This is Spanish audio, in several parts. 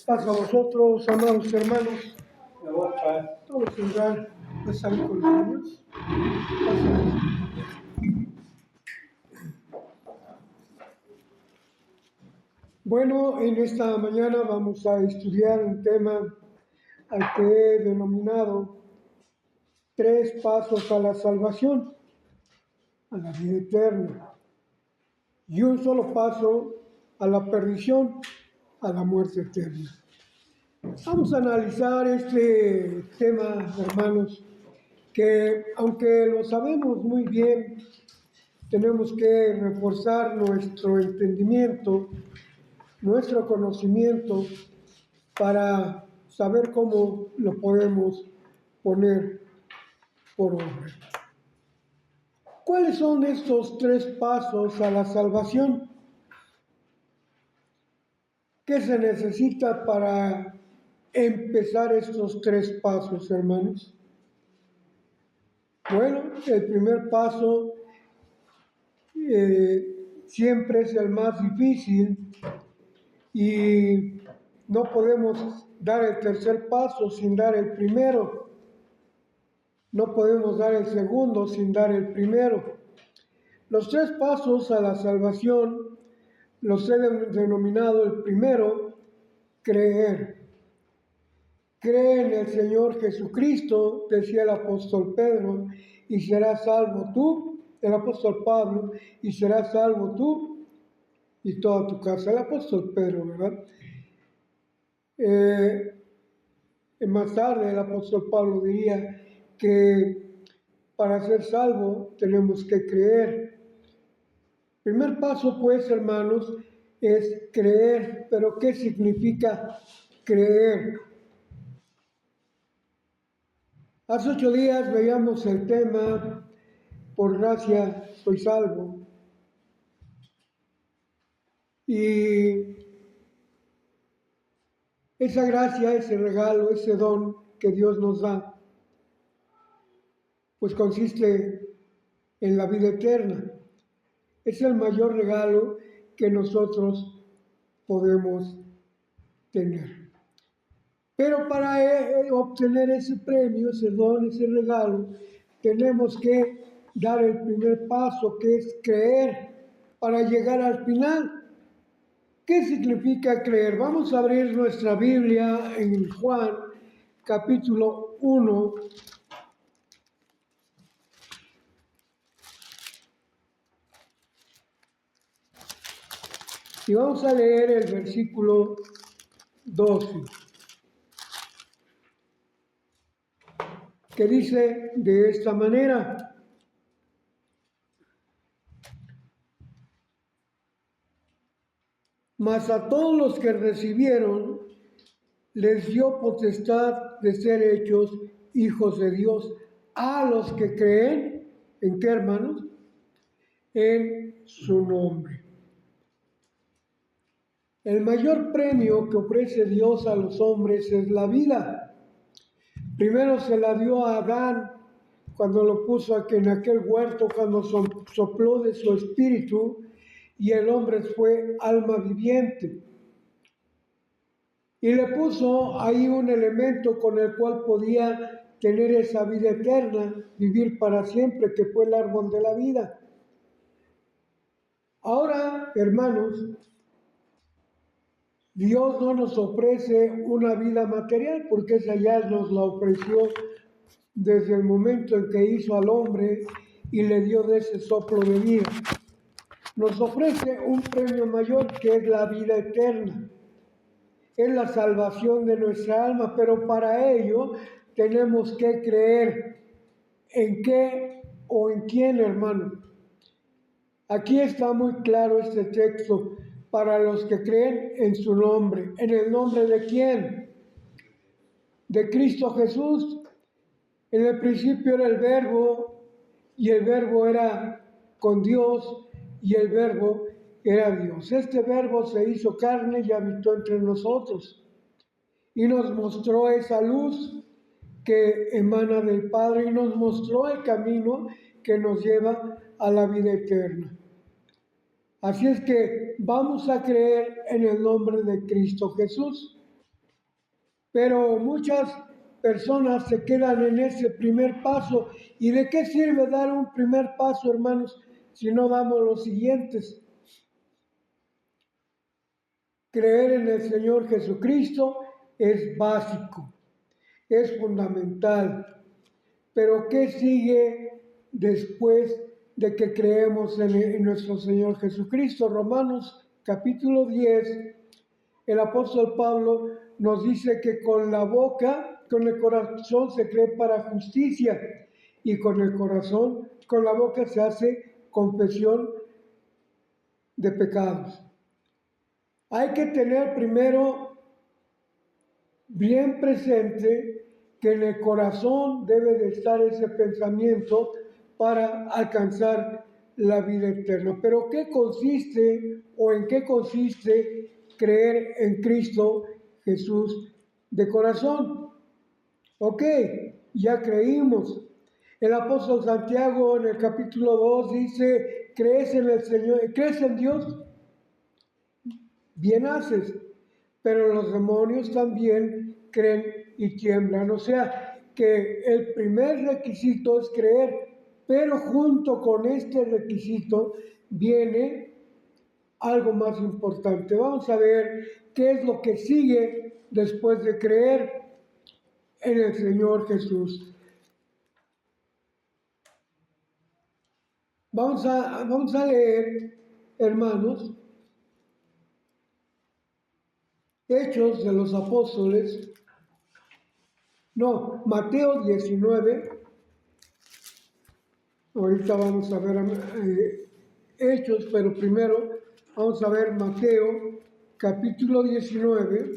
Paz a vosotros, amados hermanos. Todos tendrán pasar con los niños. Bueno, en esta mañana vamos a estudiar un tema al que he denominado 3 pasos a la salvación, a la vida eterna, y un solo paso a la perdición, a la muerte eterna. Vamos a analizar este tema, hermanos, que aunque lo sabemos muy bien, tenemos que reforzar nuestro entendimiento, nuestro conocimiento, para saber cómo lo podemos poner por obra. ¿Cuáles son estos 3 pasos a la salvación? ¿Qué se necesita para empezar estos 3 pasos, hermanos? Bueno, el primer paso siempre es el más difícil y no podemos dar el tercer paso sin dar el primero. No podemos dar el segundo sin dar el primero. Los 3 pasos a la salvación los he denominado: el primero, creer. Cree en el Señor Jesucristo, decía el apóstol Pedro, y serás salvo tú, el apóstol Pablo, y serás salvo tú y toda tu casa. El apóstol Pedro, ¿verdad? Más tarde el apóstol Pablo diría que para ser salvo tenemos que creer. Primer paso, pues, hermanos, es creer. ¿Pero qué significa creer? Hace 8 días veíamos el tema, por gracia soy salvo. Y esa gracia, ese regalo, ese don que Dios nos da, pues consiste en la vida eterna. Es el mayor regalo que nosotros podemos tener. Pero para obtener ese premio, ese don, ese regalo, tenemos que dar el primer paso, que es creer, para llegar al final. ¿Qué significa creer? Vamos a abrir nuestra Biblia en Juan, capítulo 1. Y vamos a leer el versículo 12, que dice de esta manera: mas a todos los que recibieron, les dio potestad de ser hechos hijos de Dios, a los que creen, ¿en qué, hermanos? En su nombre. El mayor premio que ofrece Dios a los hombres es la vida. Primero se la dio a Adán cuando lo puso en aquel huerto, cuando sopló de su espíritu y el hombre fue alma viviente. Y le puso ahí un elemento con el cual podía tener esa vida eterna, vivir para siempre, que fue el árbol de la vida. Ahora, hermanos, Dios no nos ofrece una vida material, porque esa ya nos la ofreció desde el momento en que hizo al hombre y le dio de ese soplo de vida. Nos ofrece un premio mayor, que es la vida eterna. Es la salvación de nuestra alma, pero para ello tenemos que creer. ¿En qué o en quién, hermano? Aquí está muy claro este texto: para los que creen en su nombre. ¿En el nombre de quién? De Cristo Jesús. En el principio era el Verbo, y el Verbo era con Dios, y el Verbo era Dios. Este Verbo se hizo carne y habitó entre nosotros, y nos mostró esa luz que emana del Padre, y nos mostró el camino que nos lleva a la vida eterna. Así es que vamos a creer en el nombre de Cristo Jesús. Pero muchas personas se quedan en ese primer paso. ¿Y de qué sirve dar un primer paso, hermanos, si no damos los siguientes? Creer en el Señor Jesucristo es básico, es fundamental. Pero ¿qué sigue después de que creemos en nuestro Señor Jesucristo? Romanos capítulo 10, el apóstol Pablo nos dice que con la boca, con el corazón se cree para justicia y con el corazón, con la boca se hace confesión de pecados. Hay que tener primero bien presente que en el corazón debe de estar ese pensamiento para alcanzar la vida eterna. Pero ¿qué consiste o en qué consiste creer en Cristo Jesús de corazón? Ok, ya creímos. El apóstol Santiago en el capítulo 2 dice, ¿crees en el Señor? ¿Crees en Dios? Bien haces. Pero los demonios también creen y tiemblan. O sea, que el primer requisito es creer, pero junto con este requisito viene algo más importante. Vamos a ver qué es lo que sigue después de creer en el Señor Jesús. Vamos a leer, hermanos, Hechos de los Apóstoles. No, Mateo 19. Ahorita vamos a ver Hechos, pero primero vamos a ver Mateo capítulo 19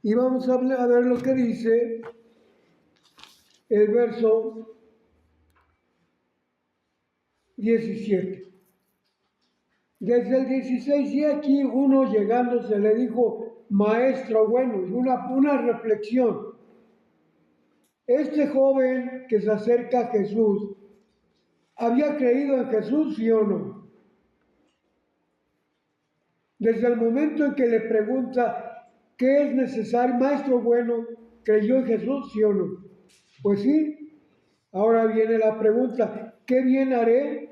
y vamos a ver lo que dice el verso 17. Desde el 16, y aquí uno llegándose le dijo, maestro bueno, y una reflexión. Este joven que se acerca a Jesús, ¿había creído en Jesús, sí o no? Desde el momento en que le pregunta, ¿qué es necesario? Maestro bueno, ¿creyó en Jesús, sí o no? Pues sí. Ahora viene la pregunta, ¿qué bien haré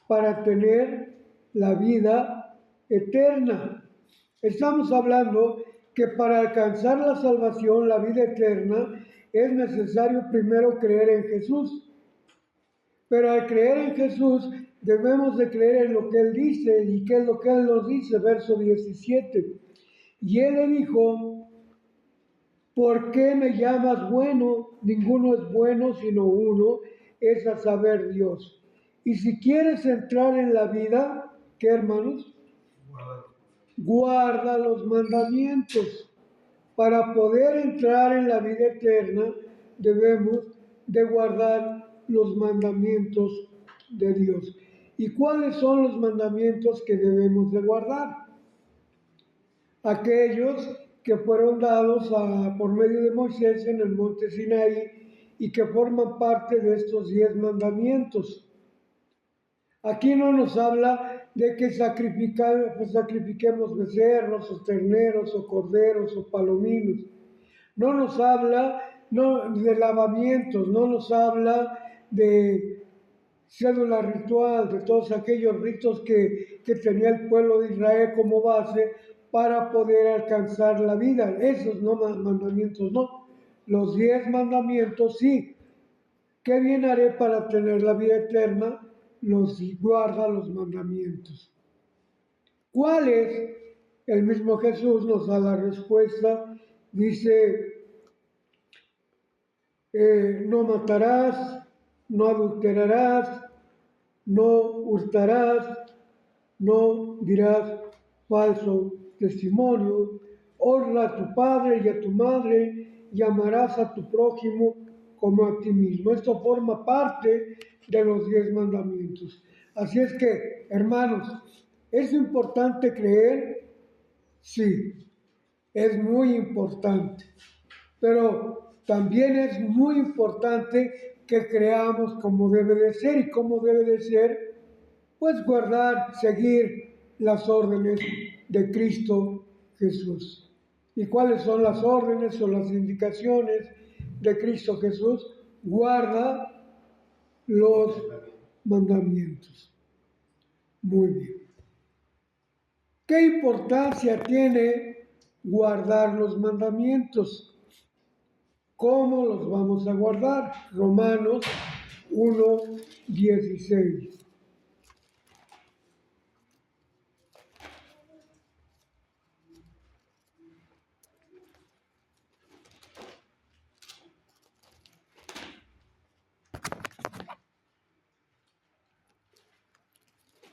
para tener la vida eterna? Estamos hablando que para alcanzar la salvación, la vida eterna, es necesario primero creer en Jesús. Pero al creer en Jesús, debemos de creer en lo que Él dice. ¿Y qué es lo que Él nos dice? Verso 17. Y Él le dijo, ¿por qué me llamas bueno? Ninguno es bueno sino uno, es a saber Dios. Y si quieres entrar en la vida, ¿qué, hermanos? Guarda los mandamientos. Para poder entrar en la vida eterna, debemos de guardar los mandamientos de Dios. ¿Y cuáles son los mandamientos que debemos de guardar? Aquellos que fueron dados por medio de Moisés en el monte Sinaí y que forman parte de estos 10 mandamientos. Aquí no nos habla de que sacrifiquemos becerros o terneros o corderos o palominos. No nos habla de lavamientos, no nos habla de cédula ritual, de todos aquellos ritos que tenía el pueblo de Israel como base para poder alcanzar la vida. Esos no mandamientos, no. Los 10 mandamientos sí. ¿Qué bien haré para tener la vida eterna? Guarda los mandamientos. ¿Cuáles? El mismo Jesús nos da la respuesta. Dice, no matarás, no adulterarás, no hurtarás, no dirás falso testimonio, honra a tu padre y a tu madre y amarás a tu prójimo como a ti mismo. Esto forma parte de los 10 mandamientos. Así es que, hermanos, ¿es importante creer? Sí, es muy importante. Pero también es muy importante que creamos como debe de ser. ¿Y cómo debe de ser? Pues guardar, seguir las órdenes de Cristo Jesús. ¿Y cuáles son las órdenes o las indicaciones de Cristo Jesús? Guarda los mandamientos. Muy bien. ¿Qué importancia tiene guardar los mandamientos? ¿Cómo los vamos a guardar? Romanos 1:16.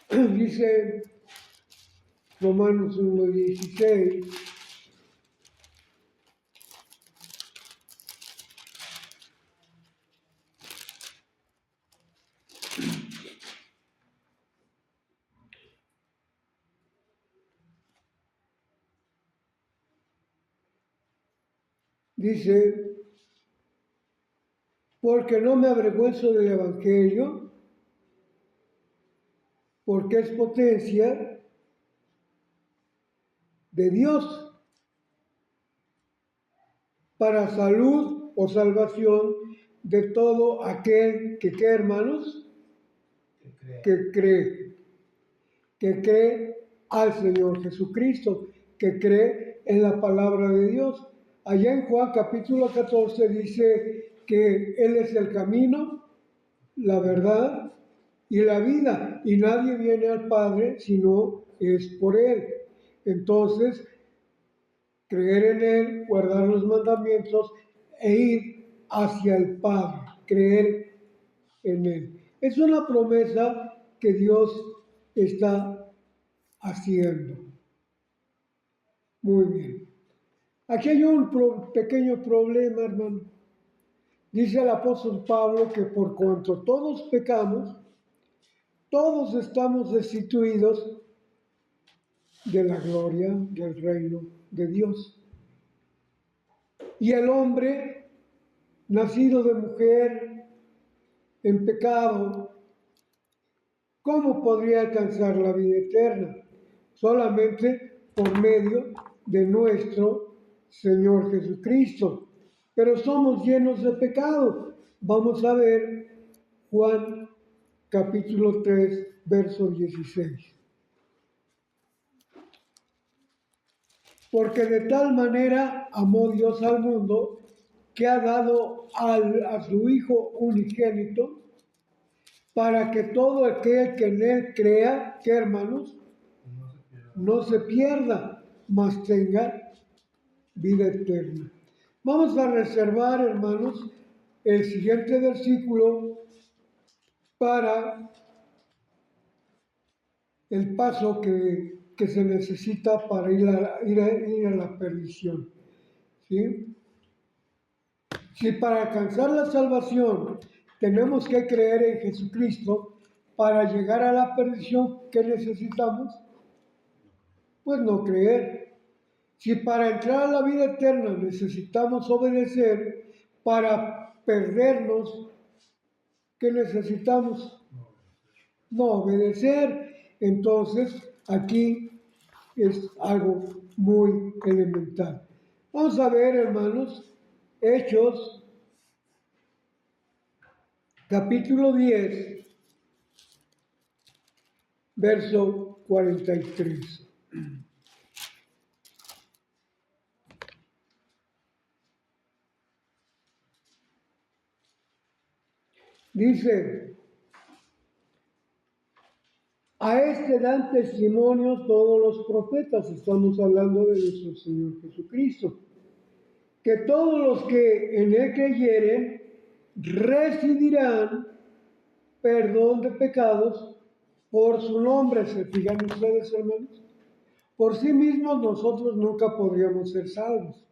Dice Romanos 1:16. Dice, porque no me avergüenzo del Evangelio, porque es potencia de Dios para salud o salvación de todo aquel que, ¿qué, hermanos? Que cree al Señor Jesucristo, que cree en la palabra de Dios. Allá en Juan capítulo 14 dice que Él es el camino, la verdad y la vida, y nadie viene al Padre si no es por Él. Entonces, creer en Él, guardar los mandamientos e ir hacia el Padre, creer en Él. Es una promesa que Dios está haciendo. Muy bien. Aquí hay un pequeño problema, hermano. Dice el apóstol Pablo que por cuanto todos pecamos, todos estamos destituidos de la gloria del reino de Dios. Y el hombre, nacido de mujer, en pecado, ¿cómo podría alcanzar la vida eterna? Solamente por medio de nuestro Señor Jesucristo. Pero somos llenos de pecado. Vamos a ver Juan capítulo 3, verso 16. Porque de tal manera amó Dios al mundo que ha dado a su Hijo unigénito, para que todo aquel que en Él crea, ¿qué, hermanos? No se pierda, mas tenga vida eterna. Vamos a reservar, hermanos, el siguiente versículo para el paso que se necesita para ir a la perdición. ¿Sí? Si para alcanzar la salvación tenemos que creer en Jesucristo para llegar a la perdición, ¿qué necesitamos? Pues no creer. Si para entrar a la vida eterna necesitamos obedecer, para perdernos, ¿qué necesitamos? No obedecer. Entonces, aquí es algo muy elemental. Vamos a ver, hermanos, Hechos, capítulo 10, verso 43. Dice, a este dan testimonio todos los profetas, estamos hablando de nuestro Señor Jesucristo, que todos los que en Él creyeren recibirán perdón de pecados por su nombre. ¿Se fijan ustedes, hermanos? Por sí mismos nosotros nunca podríamos ser salvos.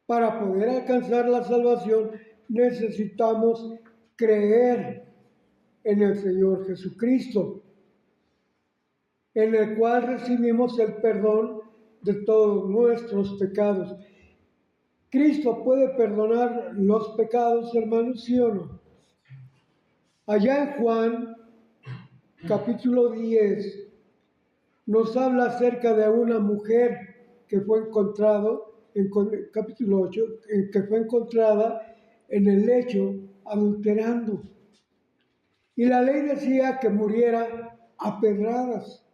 Para poder alcanzar la salvación necesitamos creer en el Señor Jesucristo, en el cual recibimos el perdón de todos nuestros pecados. ¿Cristo puede perdonar los pecados, hermanos, sí o no? Allá en Juan, capítulo 10, nos habla acerca de una mujer que fue encontrado, en capítulo 8, que fue encontrada en el lecho adulterando. Y la ley decía que muriera a pedradas,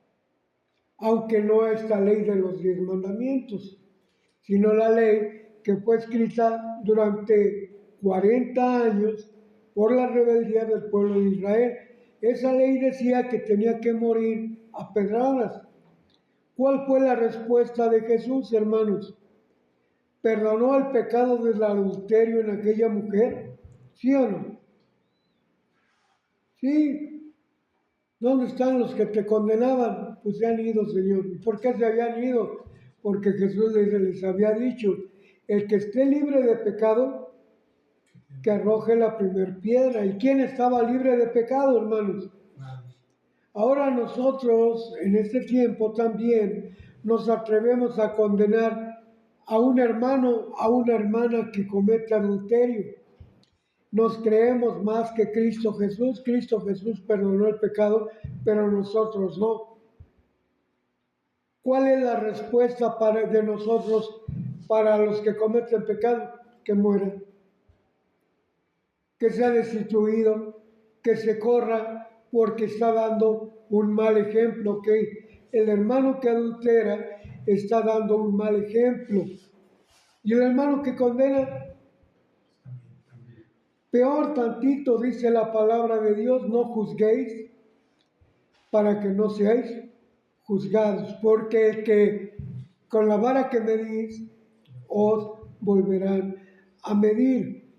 aunque no esta ley de los 10 mandamientos, sino la ley que fue escrita durante 40 años por la rebeldía del pueblo de Israel. Esa ley decía que tenía que morir a pedradas. ¿Cuál fue la respuesta de Jesús, hermanos? ¿Perdonó el pecado del adulterio en aquella mujer? ¿Sí o no? Sí. ¿Dónde están los que te condenaban? Pues se han ido, Señor. ¿Y por qué se habían ido? Porque Jesús les había dicho, el que esté libre de pecado, que arroje la primer piedra. ¿Y quién estaba libre de pecado, hermanos? Ahora nosotros, en este tiempo también, nos atrevemos a condenar a un hermano, a una hermana que comete adulterio. Nos creemos más que Cristo Jesús. Cristo Jesús perdonó el pecado, pero nosotros no. ¿Cuál es la respuesta de nosotros para los que cometen pecado? Que mueran, que sea destituido, que se corra, porque está dando un mal ejemplo. Que el hermano que adultera está dando un mal ejemplo. Y el hermano que condena, peor tantito, dice la palabra de Dios, no juzguéis para que no seáis juzgados, porque el que con la vara que medís os volverán a medir.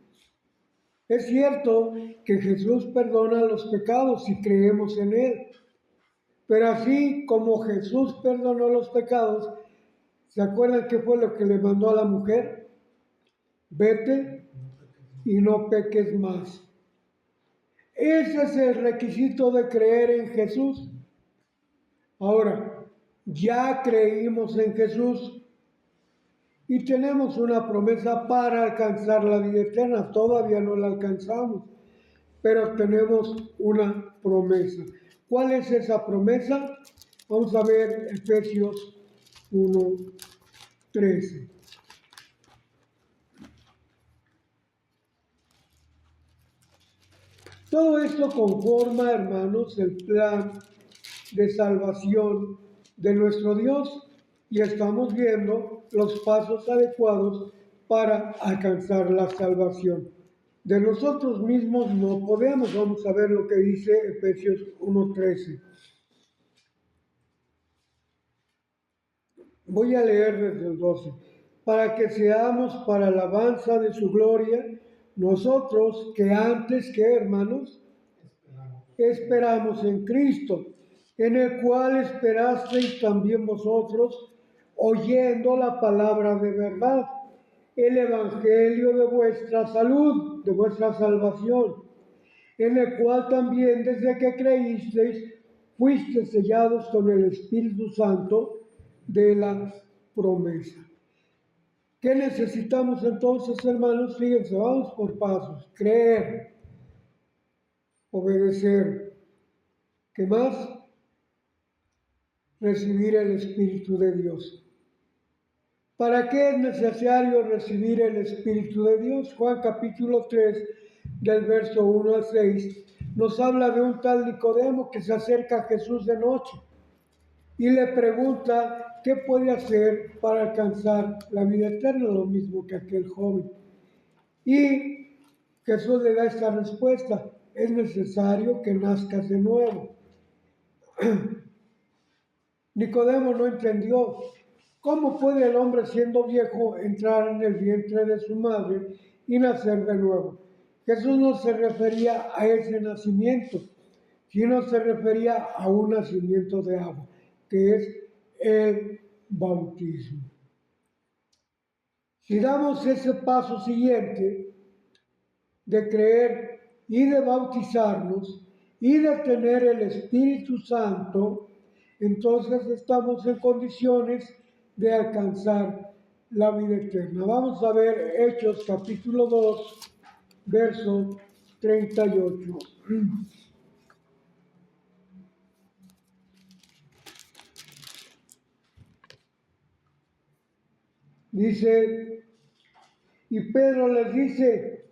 Es cierto que Jesús perdona los pecados si creemos en Él, pero así como Jesús perdonó los pecados, ¿se acuerdan qué fue lo que le mandó a la mujer? Vete y no peques más. Ese es el requisito de creer en Jesús. Ahora, ya creímos en Jesús y tenemos una promesa para alcanzar la vida eterna. Todavía no la alcanzamos, pero tenemos una promesa. ¿Cuál es esa promesa? Vamos a ver Efesios 1:13. Todo esto conforma, hermanos, el plan de salvación de nuestro Dios y estamos viendo los pasos adecuados para alcanzar la salvación. De nosotros mismos no podemos. Vamos a ver lo que dice Efesios 1:13. Voy a leer desde el 12. Para que seamos para alabanza de su gloria, nosotros que antes, ¿qué, hermanos? Esperamos en Cristo, en el cual esperasteis también vosotros, oyendo la palabra de verdad, el evangelio de vuestra salud, de vuestra salvación, en el cual también desde que creísteis fuisteis sellados con el Espíritu Santo de la promesa. ¿Qué necesitamos entonces, hermanos? Fíjense, vamos por pasos. Creer, obedecer. ¿Qué más? Recibir el Espíritu de Dios. ¿Para qué es necesario recibir el Espíritu de Dios? Juan capítulo 3, del verso 1 al 6, nos habla de un tal Nicodemo que se acerca a Jesús de noche y le pregunta qué puede hacer para alcanzar la vida eterna, lo mismo que aquel joven. Y Jesús le da esta respuesta: es necesario que nazcas de nuevo. Nicodemo no entendió. ¿Cómo puede el hombre siendo viejo entrar en el vientre de su madre y nacer de nuevo? Jesús no se refería a ese nacimiento, sino se refería a un nacimiento de agua, que es el bautismo. Si damos ese paso siguiente de creer y de bautizarnos y de tener el Espíritu Santo, entonces estamos en condiciones de alcanzar la vida eterna. Vamos a ver Hechos capítulo 2, verso 38. Dice, y Pedro les dice,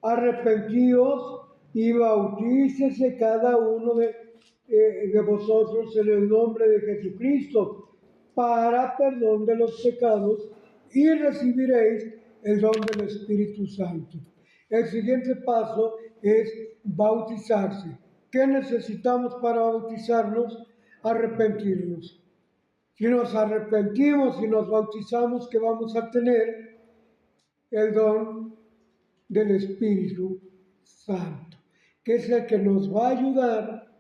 arrepentíos y bautícese cada uno de vosotros en el nombre de Jesucristo para perdón de los pecados y recibiréis el don del Espíritu Santo. El siguiente paso es bautizarse. ¿Qué necesitamos para bautizarnos? Arrepentirnos. Si nos arrepentimos y nos bautizamos, ¿qué vamos a tener? El don del Espíritu Santo, que es el que nos va a ayudar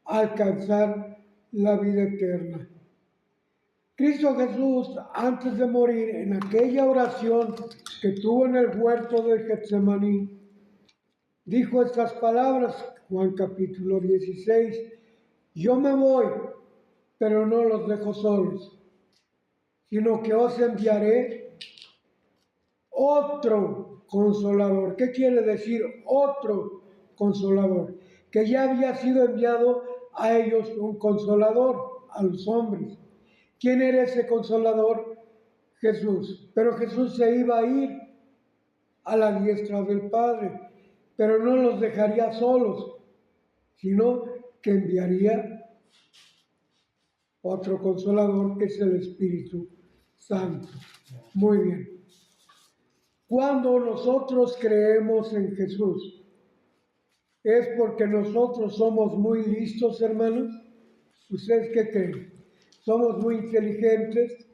a alcanzar la vida eterna. Cristo Jesús, antes de morir, en aquella oración que tuvo en el huerto del Getsemaní, dijo estas palabras, Juan capítulo 16, yo me voy, pero no los dejo solos, sino que os enviaré otro consolador. ¿Qué quiere decir otro consolador? Que ya había sido enviado a ellos un consolador, a los hombres. ¿Quién era ese consolador? Jesús. Pero Jesús se iba a ir a la diestra del Padre, pero no los dejaría solos, sino que enviaría otro consolador, que es el Espíritu Santo. Muy bien. Cuando nosotros creemos en Jesús, ¿es porque nosotros somos muy listos, hermanos? ¿Ustedes qué creen? ¿Somos muy inteligentes?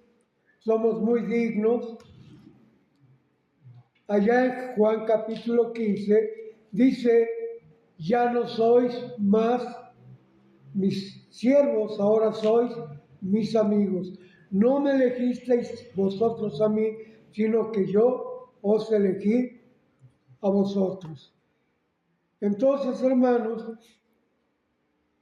¿Somos muy dignos? Allá en Juan capítulo 15 dice, ya no sois más mis siervos, ahora sois mis amigos. No me elegisteis vosotros a mí, sino que yo os elegí a vosotros. Entonces, hermanos,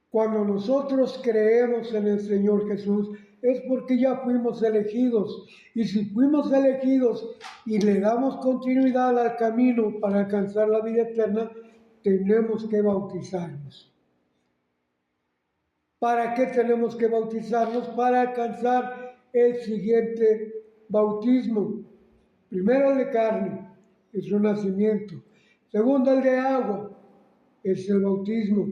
cuando nosotros creemos en el Señor Jesús, es porque ya fuimos elegidos. Y si fuimos elegidos y le damos continuidad al camino para alcanzar la vida eterna, tenemos que bautizarnos. ¿Para qué tenemos que bautizarnos? Para alcanzar el siguiente bautismo. Primero el de carne, es su nacimiento. Segundo el de agua, es el bautismo.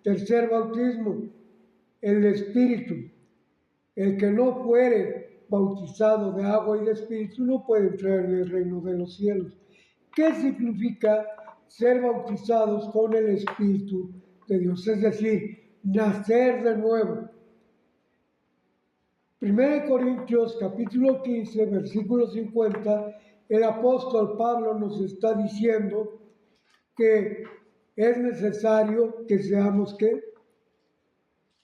Tercer bautismo, el de espíritu. El que no fuere bautizado de agua y de espíritu no puede entrar en el reino de los cielos. ¿Qué significa ser bautizados con el Espíritu de Dios? Es decir, nacer de nuevo. 1 Corintios capítulo 15, versículo 50, el apóstol Pablo nos está diciendo que es necesario que seamos ¿qué?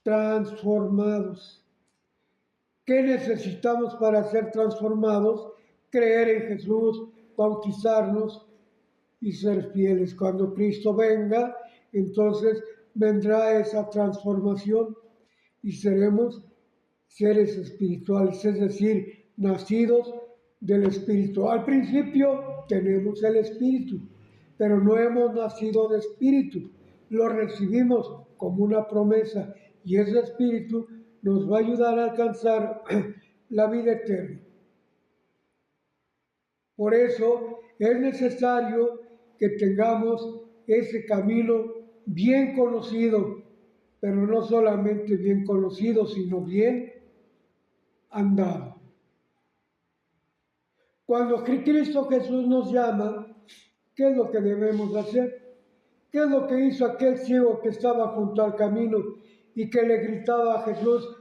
Transformados. ¿Qué necesitamos para ser transformados? Creer en Jesús, bautizarnos y ser fieles. Cuando Cristo venga, entonces vendrá esa transformación y seremos seres espirituales, es decir, nacidos del Espíritu. Al principio tenemos el Espíritu, pero no hemos nacido de Espíritu. Lo recibimos como una promesa y ese Espíritu nos va a ayudar a alcanzar la vida eterna. Por eso es necesario que tengamos ese camino bien conocido, pero no solamente bien conocido, sino bien andado. Cuando Cristo Jesús nos llama, ¿qué es lo que debemos hacer? ¿Qué es lo que hizo aquel ciego que estaba junto al camino y que le gritaba a Jesús,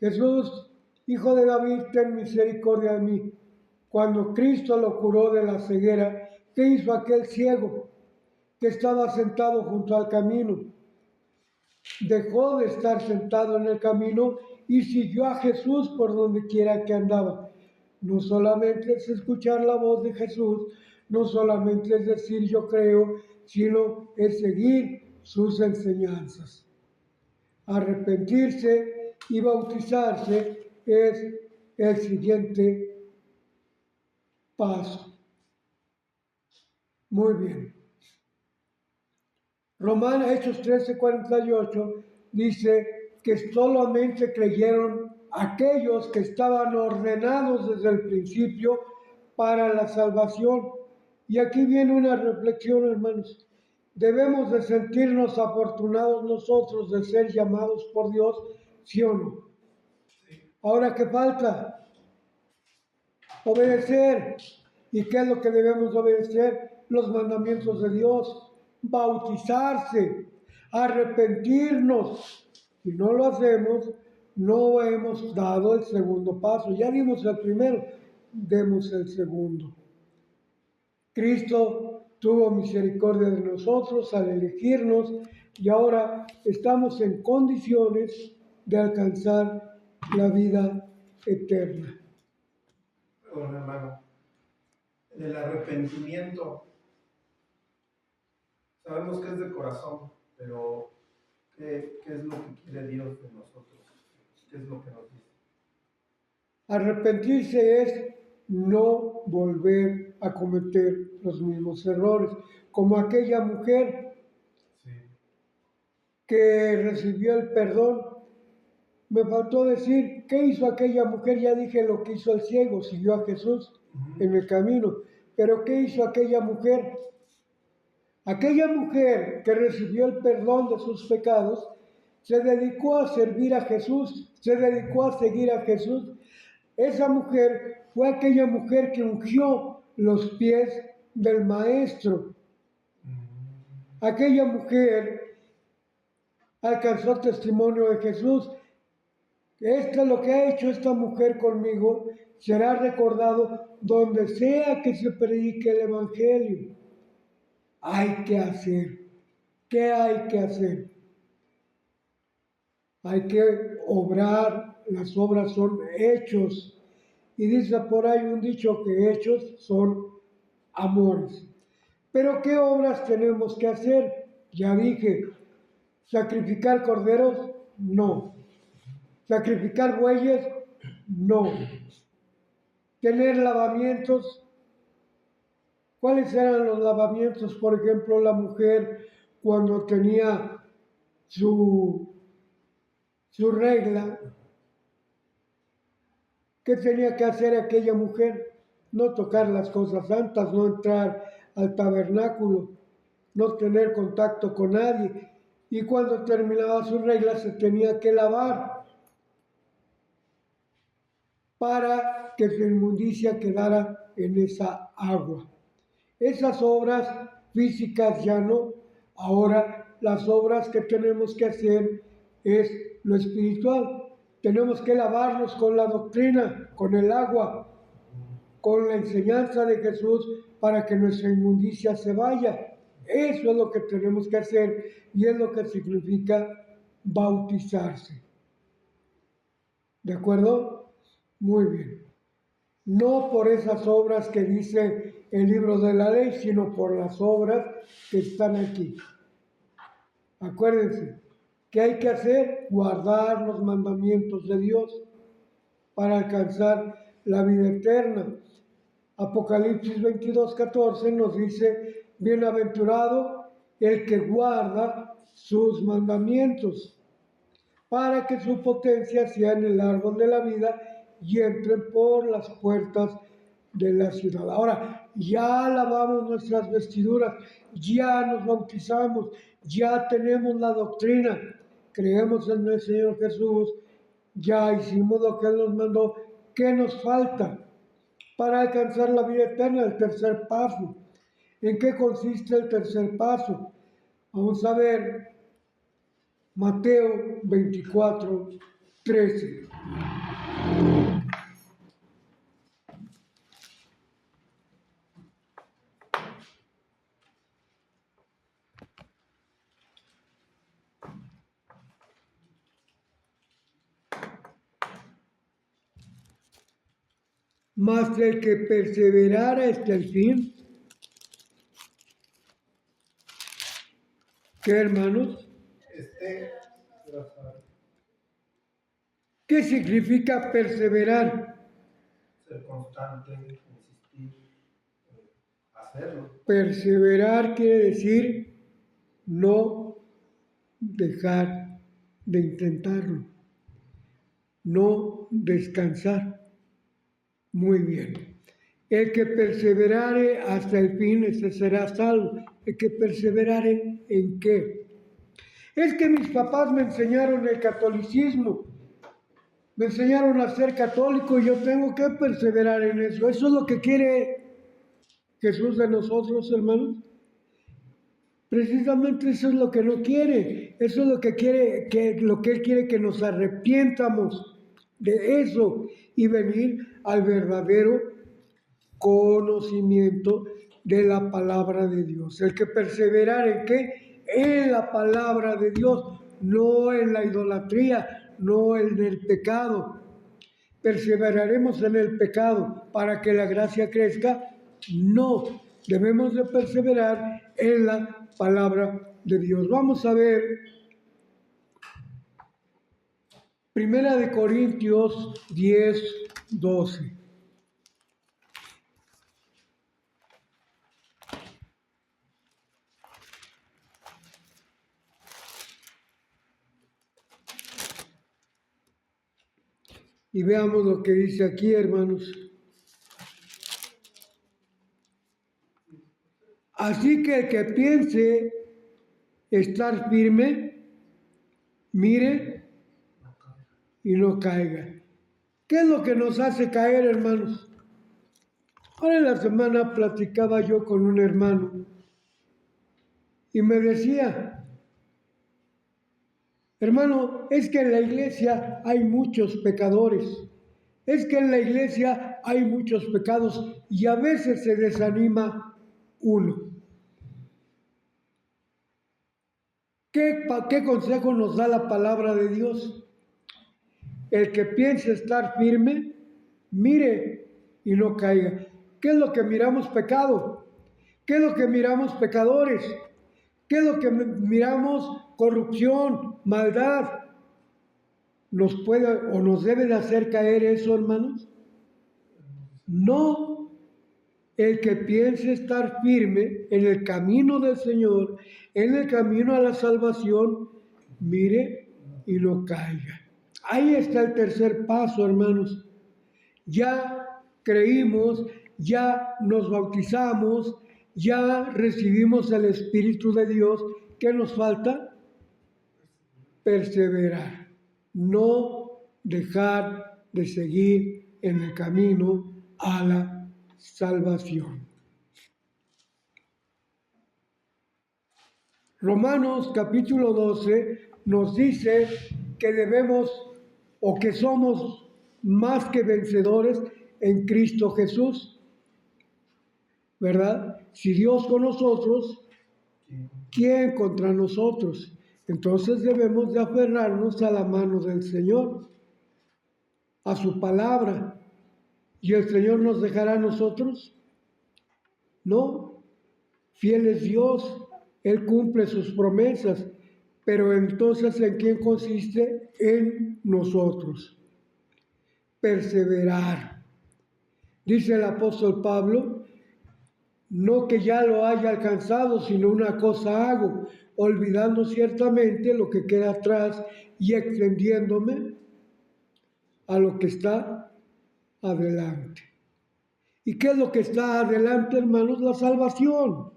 Jesús, hijo de David, ten misericordia de mí? Cuando Cristo lo curó de la ceguera, ¿qué hizo aquel ciego que estaba sentado junto al camino? Dejó de estar sentado en el camino y siguió a Jesús por donde quiera que andaba. No solamente es escuchar la voz de Jesús, no solamente es decir yo creo, sino es seguir sus enseñanzas. Arrepentirse y bautizarse es el siguiente paso. Muy bien. Romanos, Hechos 13:48 dice que solamente creyeron aquellos que estaban ordenados desde el principio para la salvación. Y aquí viene una reflexión, hermanos. Debemos de sentirnos afortunados nosotros de ser llamados por Dios, ¿sí o no? Ahora, ¿qué falta? Obedecer. ¿Y qué es lo que debemos obedecer? Los mandamientos de Dios. Bautizarse, arrepentirnos. Si no lo hacemos, no hemos dado el segundo paso. Ya dimos el primero, demos el segundo. Cristo tuvo misericordia de nosotros al elegirnos y ahora estamos en condiciones de alcanzar la vida eterna. Bueno, hermano, el arrepentimiento, sabemos que es de corazón, pero ¿qué es lo que quiere Dios de nosotros? ¿Qué es lo que nos dice? Arrepentirse es no volver a cometer los mismos errores, como aquella mujer que recibió el perdón. Me faltó decir, ¿qué hizo aquella mujer? Ya dije lo que hizo el ciego, siguió a Jesús en el camino. Pero ¿qué hizo aquella mujer? Aquella mujer que recibió el perdón de sus pecados, se dedicó a servir a Jesús, se dedicó a seguir a Jesús. Esa mujer fue aquella mujer que ungió los pies del Maestro. Aquella mujer alcanzó testimonio de Jesús. Esto es lo que ha hecho esta mujer conmigo, será recordado donde sea que se predique el Evangelio. Hay que hacer. ¿Qué hay que hacer? Hay que obrar, las obras son hechos. Y dice por ahí un dicho que hechos son amores. Pero ¿qué obras tenemos que hacer? Ya dije, sacrificar corderos, no. Sacrificar bueyes, no. Tener lavamientos. ¿Cuáles eran los lavamientos? Por ejemplo, la mujer cuando tenía su regla, ¿qué tenía que hacer aquella mujer? No tocar las cosas santas, no entrar al tabernáculo, no tener contacto con nadie. Y cuando terminaba su regla se tenía que lavar para que su inmundicia quedara en esa agua. Esas obras físicas ya no. Ahora las obras que tenemos que hacer es lo espiritual. Tenemos que lavarnos con la doctrina, con el agua, con la enseñanza de Jesús para que nuestra inmundicia se vaya. Eso es lo que tenemos que hacer y es lo que significa bautizarse. ¿De acuerdo? Muy bien. No por esas obras que dice el libro de la ley, sino por las obras que están aquí. Acuérdense, ¿qué hay que hacer? Guardar los mandamientos de Dios para alcanzar la vida eterna. Apocalipsis 22:14 nos dice, bienaventurado el que guarda sus mandamientos, para que su potencia sea en el árbol de la vida y entren por las puertas de la ciudad. Ahora, ya lavamos nuestras vestiduras, ya nos bautizamos, ya tenemos la doctrina, creemos en el Señor Jesús, ya hicimos lo que Él nos mandó. ¿Qué nos falta para alcanzar la vida eterna? El tercer paso. ¿En qué consiste el tercer paso? Vamos a ver Mateo 24:13. Mas el que perseverara hasta el fin, ¿qué, hermanos? ¿Qué significa perseverar? Ser constante, insistir, hacerlo. Perseverar quiere decir no dejar de intentarlo. no descansar. Muy bien. El que perseverare hasta el fin, ese será salvo. El que perseverare, ¿en qué? Es que mis papás me enseñaron el catolicismo, me enseñaron a ser católico y yo tengo que perseverar en eso. Eso es lo que quiere Jesús de nosotros, hermanos. Precisamente eso es lo que no quiere. Eso es lo que quiere, lo que Él quiere, que nos arrepientamos de eso y venir al verdadero conocimiento de la palabra de Dios. El que perseverar en qué? En la palabra de Dios, no en la idolatría, no en el pecado. ¿Perseveraremos en el pecado para que la gracia crezca? No, debemos de perseverar en la palabra de Dios. Vamos a ver Primera de Corintios 10, 12. Y veamos lo que dice aquí, hermanos. Así que el que piense estar firme, mire y no caiga. ¿Qué es lo que nos hace caer, hermanos? Ahora en la semana platicaba yo con un hermano y me decía, hermano, es que en la iglesia hay muchos pecadores, es que en la iglesia hay muchos pecados y a veces se desanima uno. ¿Qué consejo nos da la palabra de Dios? El que piense estar firme, mire y no caiga. ¿Qué es lo que miramos? Pecado. ¿Qué es lo que miramos? Pecadores. ¿Qué es lo que miramos? Corrupción, maldad. ¿Nos puede o nos debe de hacer caer eso, hermanos? No. El que piense estar firme en el camino del Señor, en el camino a la salvación, mire y no caiga. Ahí está el tercer paso, hermanos. Ya creímos, ya nos bautizamos, ya recibimos el Espíritu de Dios. ¿Qué nos falta? Perseverar. No dejar de seguir en el camino a la salvación. Romanos capítulo 12 nos dice que debemos o que somos más que vencedores en Cristo Jesús, ¿verdad? Si Dios con nosotros, ¿quién contra nosotros? Entonces debemos de aferrarnos a la mano del Señor, a su palabra. ¿Y el Señor nos dejará a nosotros? No, fiel es Dios, Él cumple sus promesas, pero entonces ¿en quién consiste? En nosotros. Perseverar. Dice el apóstol Pablo, no que ya lo haya alcanzado, sino una cosa hago, olvidando ciertamente lo que queda atrás y extendiéndome a lo que está adelante. ¿Y qué es lo que está adelante, hermanos? La salvación.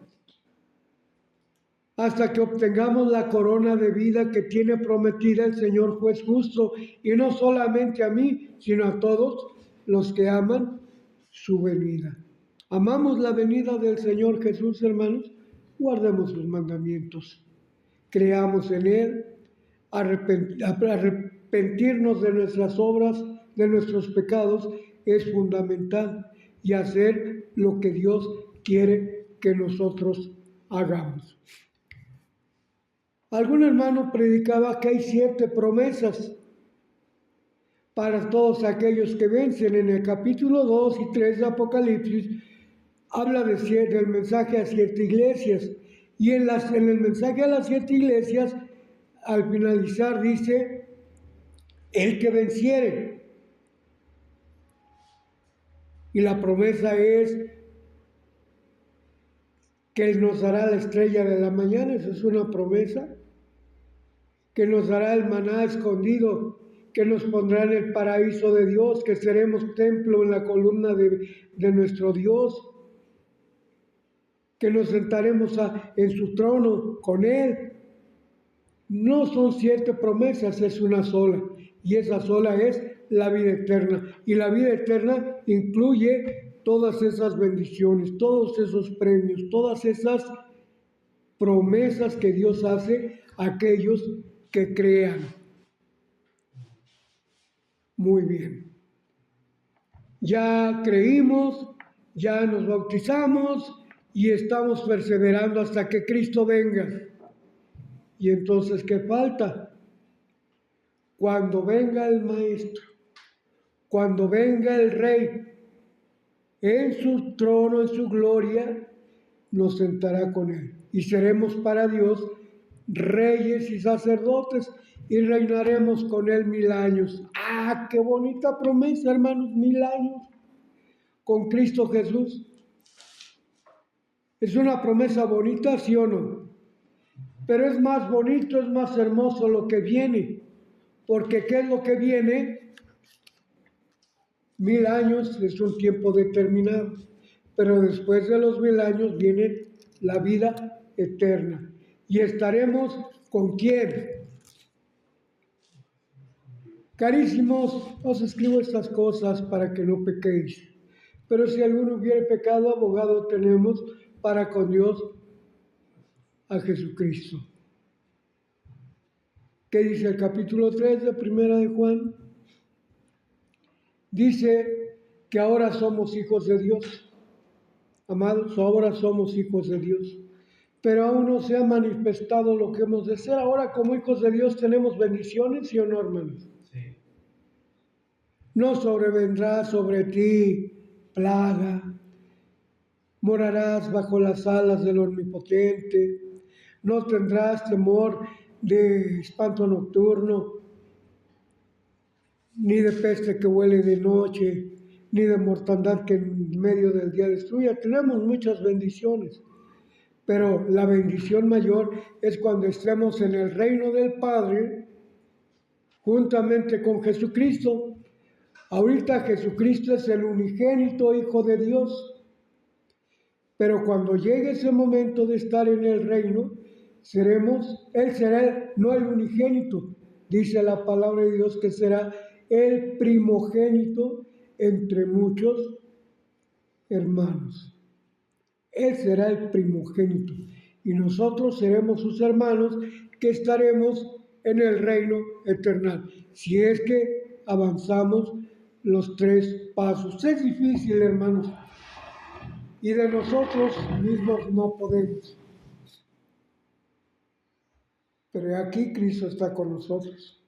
Hasta que obtengamos la corona de vida que tiene prometida el Señor juez justo, y no solamente a mí, sino a todos los que aman su venida. ¿Amamos la venida del Señor Jesús, hermanos? Guardemos sus mandamientos. Creamos en Él, arrepentirnos de nuestras obras, de nuestros pecados, es fundamental, y hacer lo que Dios quiere que nosotros hagamos. Algún hermano predicaba que hay 7 promesas para todos aquellos que vencen. En el capítulo 2 y 3 de Apocalipsis habla del mensaje a 7 iglesias, y en el mensaje a las 7 iglesias, al finalizar dice, el que venciere. Y la promesa es que Él nos dará la estrella de la mañana, esa es una promesa, que nos dará el maná escondido, que nos pondrá en el paraíso de Dios, que seremos templo en la columna de nuestro Dios, que nos sentaremos en su trono con Él. No son 7 promesas, es una sola, y esa sola es la vida eterna. Y la vida eterna incluye todas esas bendiciones, todos esos premios, todas esas promesas que Dios hace a aquellos que crean. Muy bien. Ya creímos, ya nos bautizamos y estamos perseverando hasta que Cristo venga. Y entonces, ¿qué falta? Cuando venga el Maestro, cuando venga el Rey, en su trono, en su gloria, nos sentará con Él. Y seremos para Dios reyes y sacerdotes y reinaremos con Él 1000 años. ¡Ah, qué bonita promesa, hermanos! 1000 años con Cristo Jesús. ¿Es una promesa bonita, sí o no? Pero es más bonito, es más hermoso lo que viene. Porque ¿qué es lo que viene? 1000 años es un tiempo determinado. Pero después de los 1000 años viene la vida eterna. ¿Y estaremos con quién? Carísimos, os escribo estas cosas para que no pequéis. Pero si alguno hubiere pecado, abogado tenemos para con Dios a Jesucristo. ¿Qué dice el capítulo 3 de Primera de Juan? Dice que ahora somos hijos de Dios. Amados, ahora somos hijos de Dios. Pero aún no se ha manifestado lo que hemos de ser. Ahora como hijos de Dios tenemos bendiciones, ¿sí o no, hermanos? Sí. No sobrevendrá sobre ti plaga, morarás bajo las alas del Omnipotente, no tendrás temor de espanto nocturno, ni de peste que huele de noche, ni de mortandad que en medio del día destruya. Tenemos muchas bendiciones, pero la bendición mayor es cuando estemos en el reino del Padre, juntamente con Jesucristo. Ahorita Jesucristo es el unigénito Hijo de Dios, pero cuando llegue ese momento de estar en el reino, Él será no el unigénito, dice la palabra de Dios que será el primogénito entre muchos hermanos. Él será el primogénito y nosotros seremos sus hermanos que estaremos en el reino eterno, si es que avanzamos los 3 pasos. Es difícil, hermanos, y de nosotros mismos no podemos. Pero aquí Cristo está con nosotros,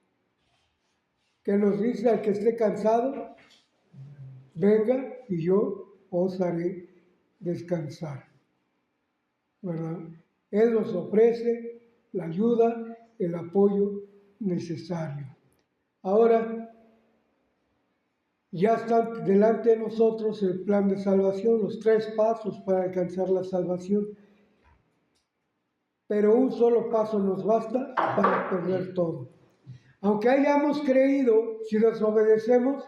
que nos dice: al que esté cansado, venga y yo os haré descansar, ¿verdad? Él nos ofrece la ayuda, el apoyo necesario. Ahora, ya está delante de nosotros el plan de salvación, los 3 pasos para alcanzar la salvación. Pero un solo paso nos basta para perder todo. Aunque hayamos creído, si desobedecemos,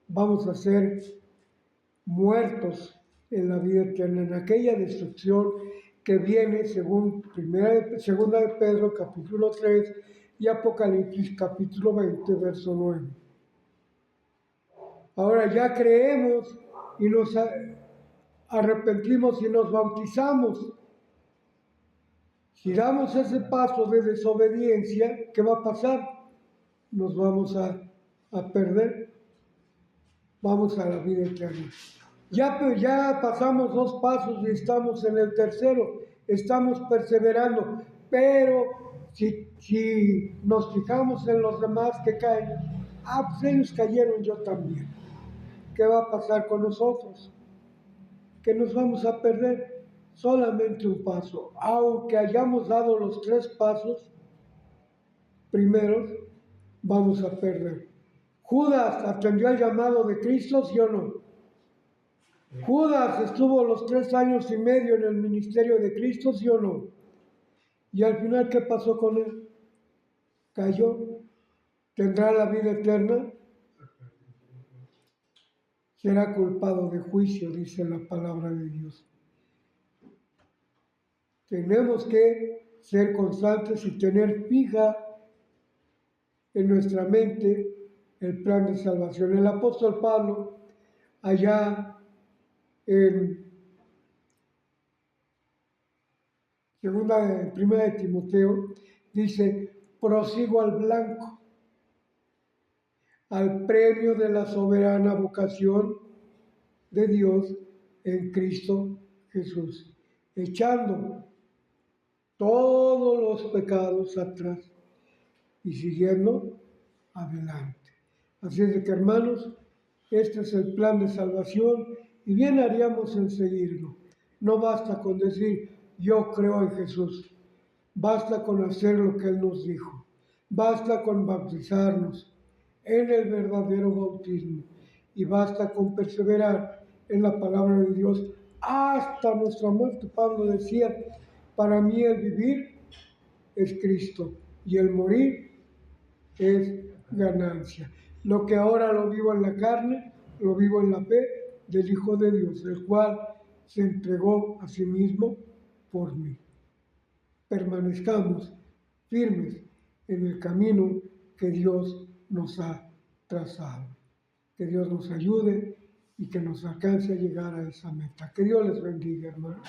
vamos a ser muertos en la vida eterna, en aquella destrucción que viene según Segunda de Pedro, capítulo 3, y Apocalipsis, capítulo 20, verso 9. Ahora ya creemos y nos arrepentimos y nos bautizamos. Si damos ese paso de desobediencia, ¿qué va a pasar? Nos vamos a perder. Vamos a la vida eterna. Ya pasamos 2 pasos y estamos en el tercero. Estamos perseverando. Pero si nos fijamos en los demás que caen, pues ellos cayeron, yo también. ¿Qué va a pasar con nosotros? Que nos vamos a perder. Solamente un paso. Aunque hayamos dado los 3 pasos primeros, vamos a perder. ¿Judas atendió al llamado de Cristo, sí o no? Judas estuvo los 3 años y medio en el ministerio de Cristo, sí o no. Y al final, ¿qué pasó con él? Cayó. tendrá la vida eterna, será culpado de juicio, dice la palabra de Dios. Tenemos que ser constantes y tener fija en nuestra mente el plan de salvación. El apóstol Pablo, allá en primera de Timoteo, dice: prosigo al blanco, al premio de la soberana vocación de Dios en Cristo Jesús, echando todos los pecados atrás y siguiendo adelante. Así es de que, hermanos, este es el plan de salvación y bien haríamos en seguirlo. No basta con decir yo creo en Jesús, basta con hacer lo que Él nos dijo, basta con bautizarnos en el verdadero bautismo y basta con perseverar en la palabra de Dios hasta nuestra muerte. Pablo decía: para mí el vivir es Cristo y el morir es ganancia. Lo que ahora lo vivo en la carne, lo vivo en la fe del Hijo de Dios, el cual se entregó a sí mismo por mí. Permanezcamos firmes en el camino que Dios nos ha trazado. Que Dios nos ayude y que nos alcance a llegar a esa meta. Que Dios les bendiga, hermanos.